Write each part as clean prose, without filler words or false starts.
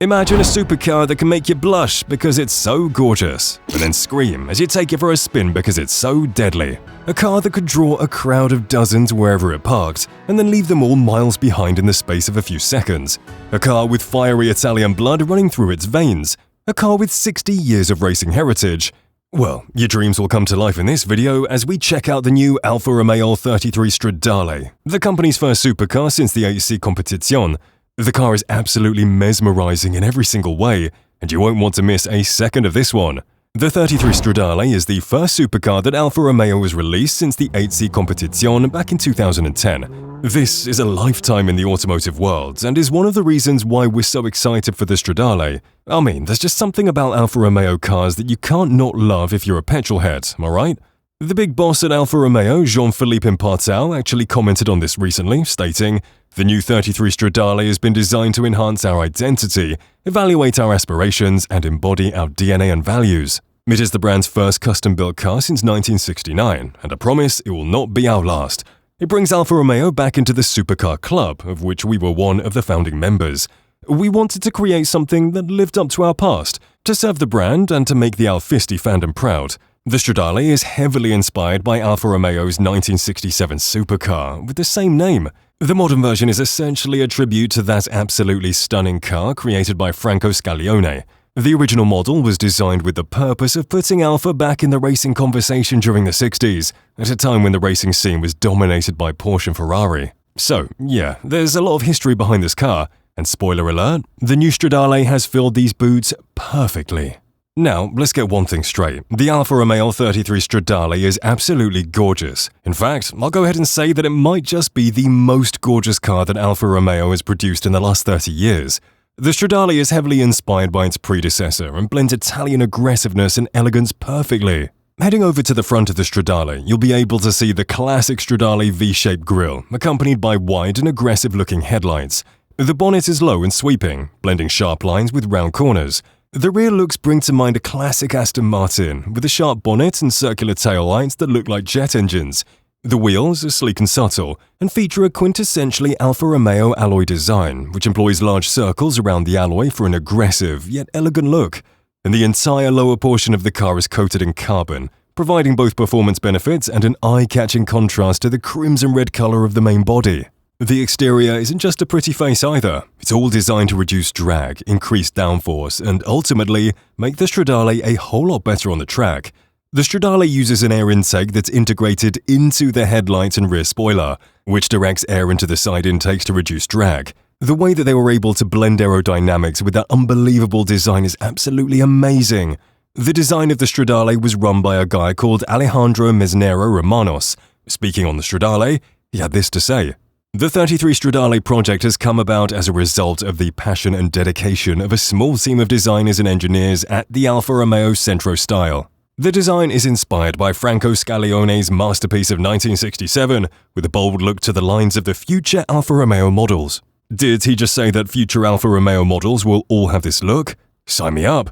Imagine a supercar that can make you blush because it's so gorgeous, but then scream as you take it for a spin because it's so deadly. A car that could draw a crowd of dozens wherever it parked, and then leave them all miles behind in the space of a few seconds. A car with fiery Italian blood running through its veins. A car with 60 years of racing heritage. Well, your dreams will come to life in this video as we check out the new Alfa Romeo 33 Stradale, the company's first supercar since the 8C Competizione. The car is absolutely mesmerizing in every single way, and you won't want to miss a second of this one. The 33 Stradale is the first supercar that Alfa Romeo has released since the 8C Competizione back in 2010. This is a lifetime in the automotive world and is one of the reasons why we're so excited for the Stradale. I mean, there's just something about Alfa Romeo cars that you can't not love if you're a petrolhead, am I right? The big boss at Alfa Romeo, Jean-Philippe Impartal, actually commented on this recently, stating, "The new 33 Stradale has been designed to enhance our identity, evaluate our aspirations, and embody our DNA and values. It is the brand's first custom-built car since 1969, and I promise it will not be our last. It brings Alfa Romeo back into the supercar club, of which we were one of the founding members. We wanted to create something that lived up to our past, to serve the brand and to make the Alfisti fandom proud. The Stradale is heavily inspired by Alfa Romeo's 1967 supercar with the same name. The modern version is essentially a tribute to that absolutely stunning car created by Franco Scaglione. The original model was designed with the purpose of putting Alfa back in the racing conversation during the 60s, at a time when the racing scene was dominated by Porsche and Ferrari. So, yeah, there's a lot of history behind this car, and spoiler alert, the new Stradale has filled these boots perfectly. Now, let's get one thing straight. The Alfa Romeo 33 Stradale is absolutely gorgeous. In fact, I'll go ahead and say that it might just be the most gorgeous car that Alfa Romeo has produced in the last 30 years. The Stradale is heavily inspired by its predecessor and blends Italian aggressiveness and elegance perfectly. Heading over to the front of the Stradale, you'll be able to see the classic Stradale V-shaped grille, accompanied by wide and aggressive-looking headlights. The bonnet is low and sweeping, blending sharp lines with round corners. The rear looks bring to mind a classic Aston Martin, with a sharp bonnet and circular taillights that look like jet engines. The wheels are sleek and subtle, and feature a quintessentially Alfa Romeo alloy design, which employs large circles around the alloy for an aggressive yet elegant look. And the entire lower portion of the car is coated in carbon, providing both performance benefits and an eye-catching contrast to the crimson red color of the main body. The exterior isn't just a pretty face either. It's all designed to reduce drag, increase downforce, and ultimately make the Stradale a whole lot better on the track. The Stradale uses an air intake that's integrated into the headlights and rear spoiler, which directs air into the side intakes to reduce drag. The way that they were able to blend aerodynamics with that unbelievable design is absolutely amazing. The design of the Stradale was run by a guy called Alejandro Mesnero Romanos. Speaking on the Stradale, he had this to say. The 33 Stradale project has come about as a result of the passion and dedication of a small team of designers and engineers at the Alfa Romeo Centro style. The design is inspired by Franco Scaglione's masterpiece of 1967, with a bold look to the lines of the future Alfa Romeo models. Did he just say that future Alfa Romeo models will all have this look? Sign me up!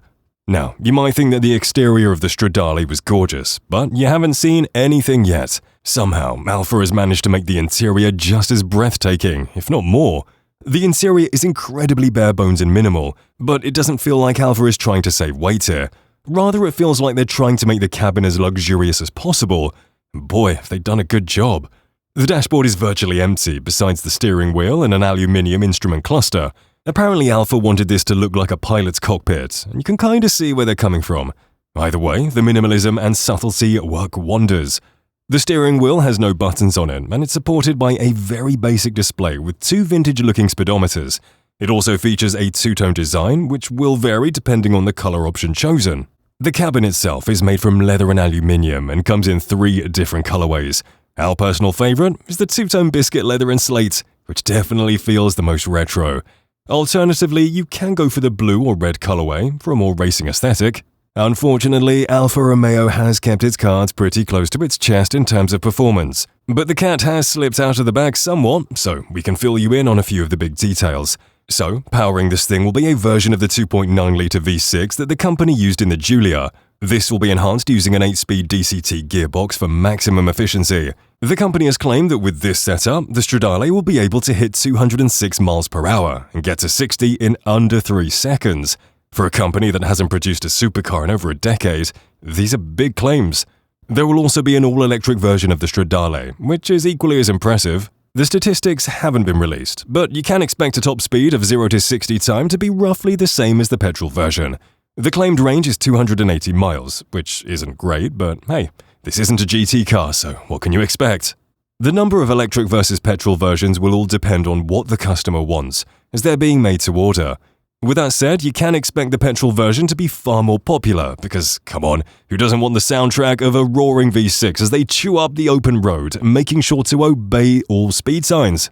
Now, you might think that the exterior of the Stradale was gorgeous, but you haven't seen anything yet. Somehow, Alfa has managed to make the interior just as breathtaking, if not more. The interior is incredibly bare bones and minimal, but it doesn't feel like Alfa is trying to save weight here. Rather, it feels like they're trying to make the cabin as luxurious as possible. And boy, have they done a good job. The dashboard is virtually empty, besides the steering wheel and an aluminium instrument cluster. Apparently, Alfa wanted this to look like a pilot's cockpit, and you can kinda see where they're coming from. Either way, the minimalism and subtlety work wonders. The steering wheel has no buttons on it, and it's supported by a very basic display with two vintage-looking speedometers. It also features a two-tone design, which will vary depending on the color option chosen. The cabin itself is made from leather and aluminium and comes in 3 different colorways. Our personal favorite is the two-tone biscuit leather and slate, which definitely feels the most retro. Alternatively, you can go for the blue or red colorway for a more racing aesthetic. Unfortunately, Alfa Romeo has kept its cards pretty close to its chest in terms of performance. But the cat has slipped out of the bag somewhat, so we can fill you in on a few of the big details. So, powering this thing will be a version of the 2.9-litre V6 that the company used in the Giulia. This will be enhanced using an 8-speed DCT gearbox for maximum efficiency. The company has claimed that with this setup, the Stradale will be able to hit 206 miles per hour and get to 60 in under 3 seconds. For a company that hasn't produced a supercar in over a decade, these are big claims. There will also be an all-electric version of the Stradale, which is equally as impressive. The statistics haven't been released, but you can expect a top speed of 0 to 60 time to be roughly the same as the petrol version. The claimed range is 280 miles, which isn't great, but hey, this isn't a GT car, so what can you expect? The number of electric versus petrol versions will all depend on what the customer wants, as they're being made to order. With that said, you can expect the petrol version to be far more popular because, come on, who doesn't want the soundtrack of a roaring V6 as they chew up the open road, making sure to obey all speed signs?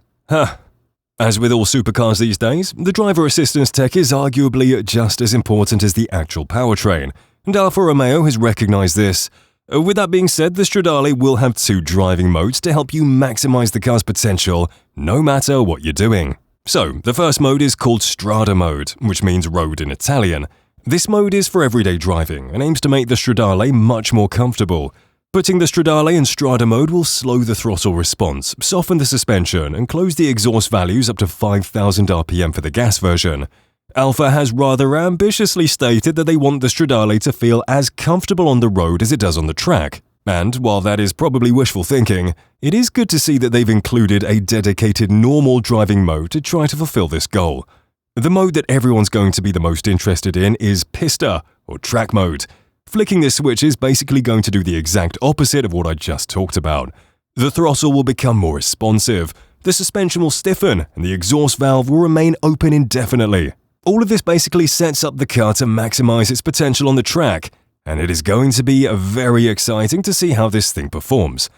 As with all supercars these days, the driver assistance tech is arguably just as important as the actual powertrain, and Alfa Romeo has recognized this. With that being said, the Stradale will have 2 driving modes to help you maximize the car's potential, no matter what you're doing. So, the first mode is called Strada Mode, which means road in Italian. This mode is for everyday driving and aims to make the Stradale much more comfortable. Putting the Stradale in Strada Mode will slow the throttle response, soften the suspension, and close the exhaust values up to 5,000 RPM for the gas version. Alfa has rather ambitiously stated that they want the Stradale to feel as comfortable on the road as it does on the track. And while that is probably wishful thinking, it is good to see that they've included a dedicated normal driving mode to try to fulfill this goal. The mode that everyone's going to be the most interested in is Pista, or track mode. Flicking this switch is basically going to do the exact opposite of what I just talked about. The throttle will become more responsive, the suspension will stiffen, and the exhaust valve will remain open indefinitely. All of this basically sets up the car to maximize its potential on the track, and it is going to be very exciting to see how this thing performs.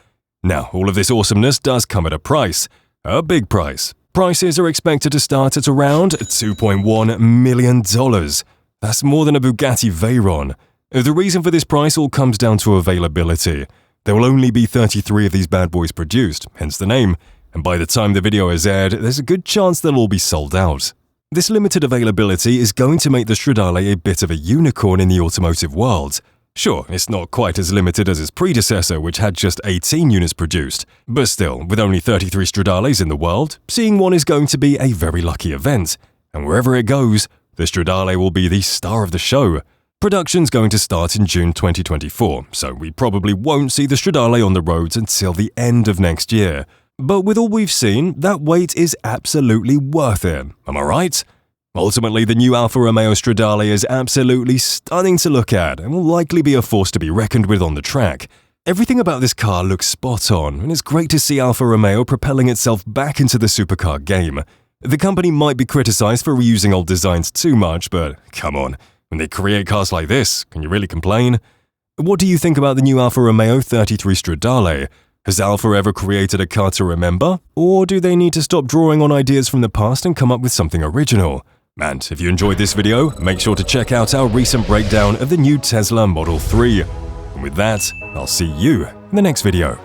Now, all of this awesomeness does come at a big price. Prices are expected to start at around $2.1 million. That's more than a Bugatti Veyron. The reason for this price all comes down to availability. There will only be 33 of these bad boys produced, hence the name, and by the time the video is aired, there's a good chance they'll all be sold out. This limited availability is going to make the Stradale a bit of a unicorn in the automotive world. Sure, it's not quite as limited as its predecessor, which had just 18 units produced, but still, with only 33 Stradales in the world, seeing one is going to be a very lucky event, and wherever it goes, the Stradale will be the star of the show. Production's going to start in June 2024, so we probably won't see the Stradale on the roads until the end of next year. But with all we've seen, that wait is absolutely worth it, am I right? Ultimately, the new Alfa Romeo Stradale is absolutely stunning to look at and will likely be a force to be reckoned with on the track. Everything about this car looks spot on, and it's great to see Alfa Romeo propelling itself back into the supercar game. The company might be criticized for reusing old designs too much, but come on. When they create cars like this, can you really complain? What do you think about the new Alfa Romeo 33 Stradale? Has Alfa ever created a car to remember? Or do they need to stop drawing on ideas from the past and come up with something original? And if you enjoyed this video, make sure to check out our recent breakdown of the new Tesla Model 3. And with that, I'll see you in the next video.